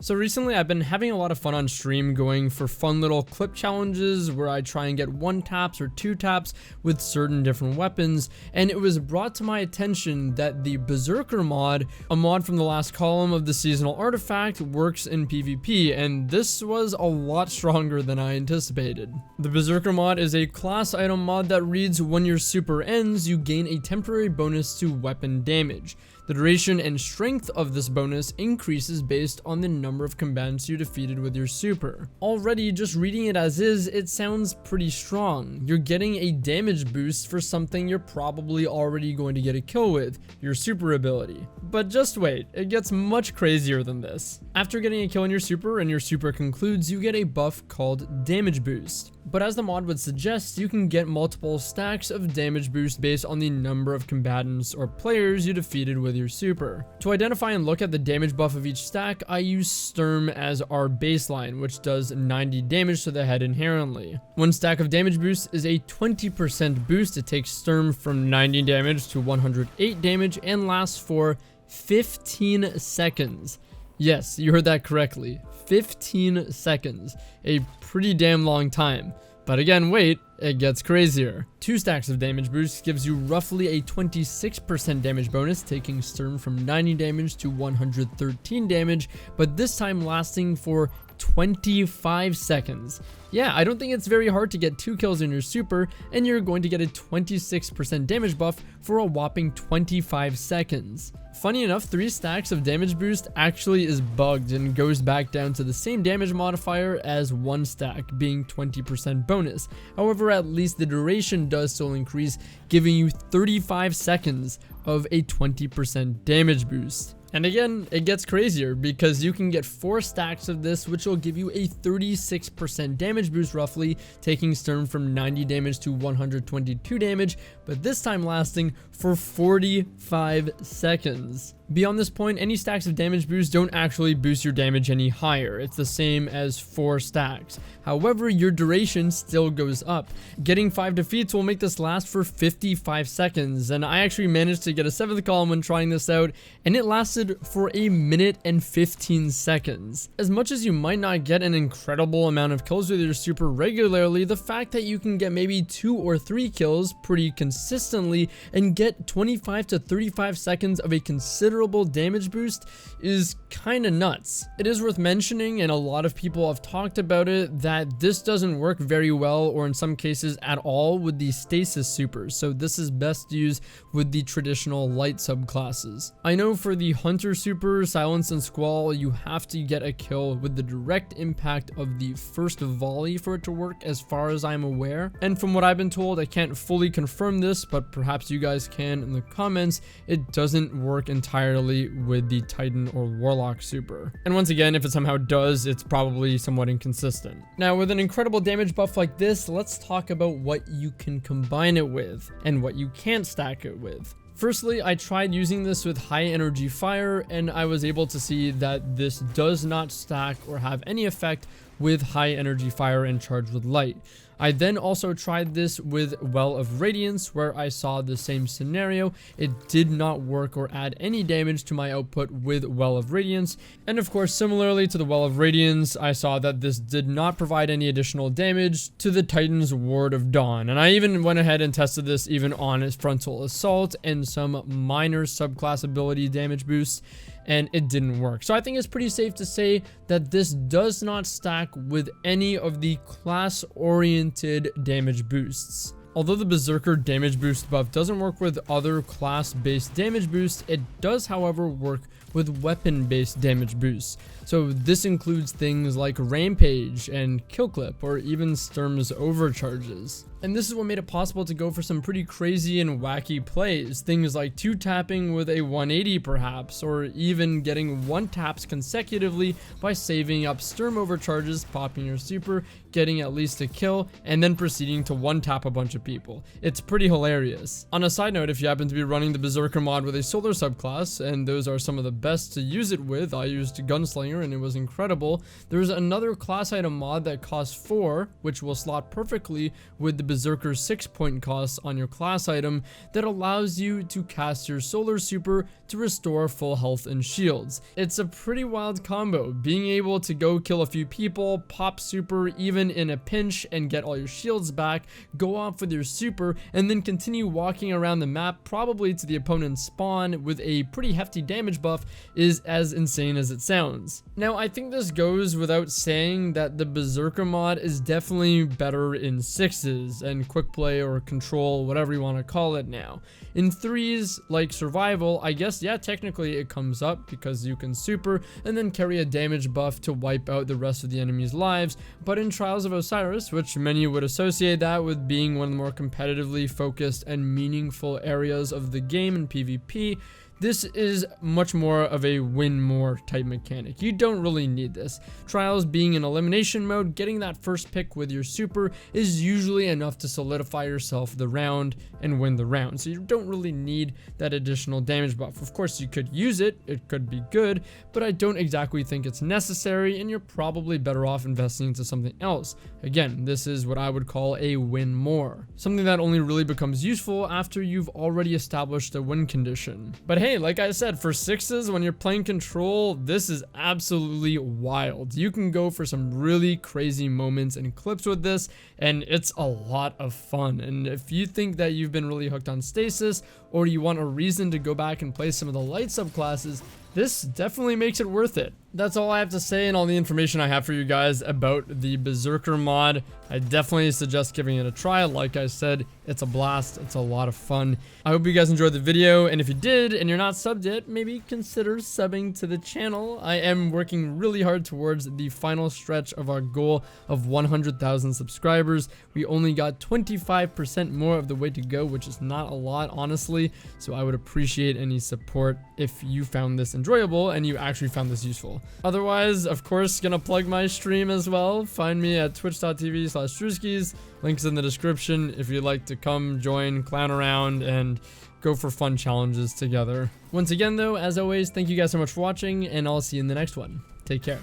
So recently I've been having a lot of fun on stream going for fun little clip challenges where I try and get 1 taps or 2 taps with certain different weapons, and it was brought to my attention that the Berserker mod, a mod from the last column of the seasonal artifact, works in PvP, and this was a lot stronger than I anticipated. The Berserker mod is a class item mod that reads, when your super ends, you gain a temporary bonus to weapon damage. The duration and strength of this bonus increases based on the number of combatants you defeated with your super. Already, just reading it as is, it sounds pretty strong. You're getting a damage boost for something you're probably already going to get a kill with, your super ability. But just wait, it gets much crazier than this. After getting a kill in your super and your super concludes, you get a buff called damage boost. But as the mod would suggest, you can get multiple stacks of damage boost based on the number of combatants or players you defeated with your super. To identify and look at the damage buff of each stack, I use Sturm as our baseline, which does 90 damage to the head inherently. 1 stack of damage boost is a 20% boost. It takes Sturm from 90 damage to 108 damage and lasts for 15 seconds. Yes, you heard that correctly. 15 seconds. A pretty damn long time. But again, wait, it gets crazier. 2 stacks of damage boost gives you roughly a 26% damage bonus, taking Sturm from 90 damage to 113 damage, but this time lasting for 25 seconds. Yeah, I don't think it's very hard to get 2 kills in your super, and you're going to get a 26% damage buff for a whopping 25 seconds. Funny enough, 3 stacks of damage boost actually is bugged and goes back down to the same damage modifier as 1 stack, being 20% bonus. However, at least the duration does still increase, giving you 35 seconds of a 20% damage boost. And again, it gets crazier because you can get 4 stacks of this, which will give you a 36% damage boost roughly, taking Sturm from 90 damage to 122 damage, but this time lasting for 45 seconds. Beyond this point, any stacks of damage boost don't actually boost your damage any higher. It's the same as 4 stacks. However, your duration still goes up. Getting 5 defeats will make this last for 55 seconds, and I actually managed to get a 7th column when trying this out, and it lasted for a minute and 15 seconds. As much as you might not get an incredible amount of kills with your super regularly, the fact that you can get maybe 2 or 3 kills pretty consistently and get 25 to 35 seconds of a considerable damage boost is kinda nuts. It is worth mentioning, and a lot of people have talked about it, that this doesn't work very well, or in some cases at all, with the stasis supers, so this is best used with the traditional light subclasses. I know for the Hunter super, Silence and Squall, you have to get a kill with the direct impact of the first volley for it to work, as far as I'm aware. And from what I've been told, I can't fully confirm this, but perhaps you guys can in the comments, it doesn't work entirely with the Titan or Warlock super. And once again, if it somehow does, it's probably somewhat inconsistent. Now, with an incredible damage buff like this, let's talk about what you can combine it with and what you can't stack it with. Firstly, I tried using this with high energy fire, and I was able to see that this does not stack or have any effect with high energy fire and charged with light. I then also tried this with Well of Radiance, where I saw the same scenario. It did not work or add any damage to my output with Well of Radiance. And of course, similarly to the Well of Radiance, I saw that this did not provide any additional damage to the Titan's Ward of Dawn. And I even went ahead and tested this even on its Frontal Assault and some minor subclass ability damage boosts, and it didn't work. So I think it's pretty safe to say that this does not stack with any of the class-oriented damage boosts. Although the Berserker damage boost buff doesn't work with other class-based damage boosts, it does, however, work with weapon-based damage boosts. So this includes things like Rampage and Kill Clip, or even Sturm's overcharges. And this is what made it possible to go for some pretty crazy and wacky plays. Things like 2-tapping with a 180 perhaps, or even getting 1 taps consecutively by saving up Sturm overcharges, popping your super, getting at least a kill, and then proceeding to 1-tap a bunch of people. It's pretty hilarious. On a side note, if you happen to be running the Berserker mod with a solar subclass, and those are some of the best to use it with, I used Gunslinger and it was incredible. There's another class item mod that costs 4, which will slot perfectly with the Berserker 6-point cost on your class item that allows you to cast your solar super to restore full health and shields. It's a pretty wild combo, being able to go kill a few people, pop super even in a pinch and get all your shields back, go off with your super, and then continue walking around the map probably to the opponent's spawn with a pretty hefty damage buff is as insane as it sounds. Now I think this goes without saying that the Berserker mod is definitely better in 6s and quick play or control, whatever you want to call it now. In 3s, like survival, I guess yeah, technically it comes up because you can super and then carry a damage buff to wipe out the rest of the enemy's lives, but in Trials of Osiris, which many would associate that with being one of the more competitively focused and meaningful areas of the game in PvP, this is much more of a win more type mechanic. You don't really need this. Trials being in elimination mode, getting that first pick with your super is usually enough to solidify yourself the round and win the round. So you don't really need that additional damage buff. Of course you could use it, it could be good, but I don't exactly think it's necessary and you're probably better off investing into something else. Again, this is what I would call a win more. Something that only really becomes useful after you've already established a win condition. But hey, like I said, for 6s, when you're playing control, this is absolutely wild. You can go for some really crazy moments and clips with this, and it's a lot of fun. And if you think that you've been really hooked on stasis, or you want a reason to go back and play some of the light subclasses, this definitely makes it worth it. That's all I have to say and all the information I have for you guys about the Berserker mod. I definitely suggest giving it a try. Like I said, it's a blast. It's a lot of fun. I hope you guys enjoyed the video, and if you did and you're not subbed yet, maybe consider subbing to the channel. I am working really hard towards the final stretch of our goal of 100,000 subscribers. We only got 25% more of the way to go, which is not a lot, honestly. So I would appreciate any support if you found this enjoyable and you actually found this useful. Otherwise, of course, gonna plug my stream as well. Find me at twitch.tv/Drewskys. Links in the description if you'd like to come join, clown around, and go for fun challenges together. Once again though, as always, thank you guys so much for watching, and I'll see you in the next one. Take care.